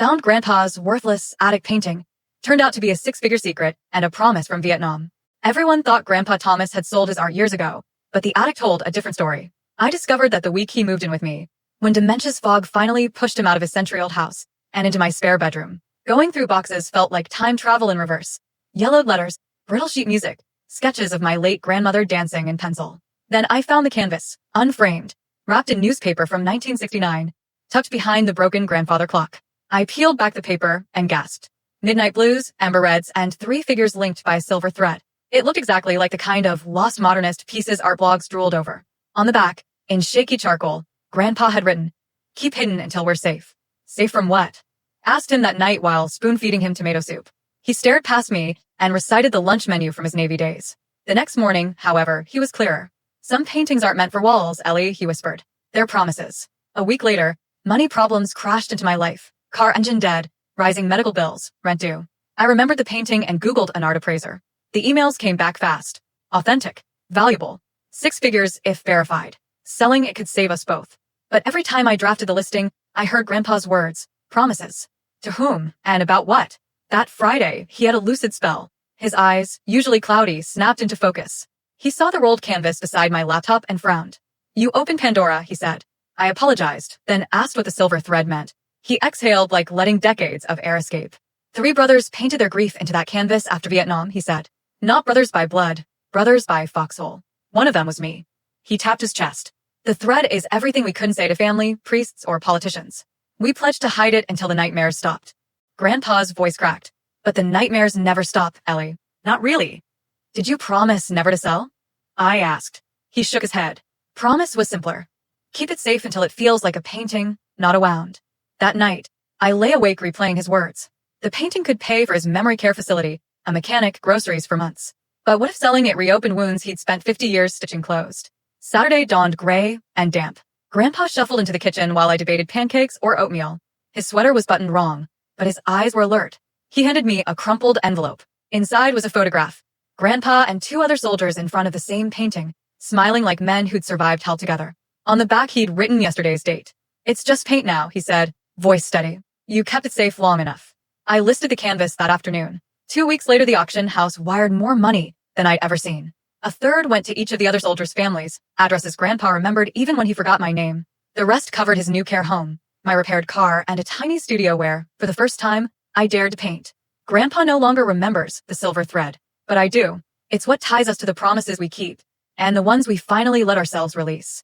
Found Grandpa's worthless attic painting. Turned out to be a six-figure secret and a promise from Vietnam. Everyone thought Grandpa Thomas had sold his art years ago, but the attic told a different story. I discovered that the week he moved in with me, when dementia's fog finally pushed him out of his century-old house and into my spare bedroom. Going through boxes felt like time travel in reverse. Yellowed letters, brittle sheet music, sketches of my late grandmother dancing in pencil. Then I found the canvas, unframed, wrapped in newspaper from 1969, tucked behind the broken grandfather clock. I peeled back the paper and gasped. Midnight blues, amber reds, and three figures linked by a silver thread. It looked exactly like the kind of lost modernist pieces art blogs drooled over. On the back, in shaky charcoal, Grandpa had written, "Keep hidden until we're safe." Safe from what? Asked him that night while spoon-feeding him tomato soup. He stared past me and recited the lunch menu from his Navy days. The next morning, however, he was clearer. "Some paintings aren't meant for walls, Ellie," he whispered. "They're promises." A week later, money problems crashed into my life. Car engine dead, rising medical bills, rent due. I remembered the painting and Googled an art appraiser. The emails came back fast. Authentic. Valuable. 6 figures if verified. Selling it could save us both. But every time I drafted the listing, I heard Grandpa's words. Promises. To whom? And about what? That Friday, he had a lucid spell. His eyes, usually cloudy, snapped into focus. He saw the rolled canvas beside my laptop and frowned. "You opened Pandora," he said. I apologized, then asked what the silver thread meant. He exhaled like letting decades of air escape. 3 brothers painted their grief into that canvas after Vietnam, he said. Not brothers by blood, brothers by foxhole. One of them was me. He tapped his chest. The thread is everything we couldn't say to family, priests, or politicians. We pledged to hide it until the nightmares stopped. Grandpa's voice cracked. But the nightmares never stop, Ellie. Not really. Did you promise never to sell? I asked. He shook his head. Promise was simpler. Keep it safe until it feels like a painting, not a wound. That night, I lay awake replaying his words. The painting could pay for his memory care facility, a mechanic, groceries for months. But what if selling it reopened wounds he'd spent 50 years stitching closed? Saturday dawned gray and damp. Grandpa shuffled into the kitchen while I debated pancakes or oatmeal. His sweater was buttoned wrong, but his eyes were alert. He handed me a crumpled envelope. Inside was a photograph. Grandpa and 2 other soldiers in front of the same painting, smiling like men who'd survived hell together. On the back he'd written yesterday's date. It's just paint now, he said, voice steady. You kept it safe long enough. I listed the canvas that afternoon. 2 weeks later, the auction house wired more money than I'd ever seen. A third went to each of the other soldiers' families, addresses Grandpa remembered even when he forgot my name. The rest covered his new care home, my repaired car, and a tiny studio where, for the first time, I dared to paint. Grandpa no longer remembers the silver thread, but I do. It's what ties us to the promises we keep, and the ones we finally let ourselves release.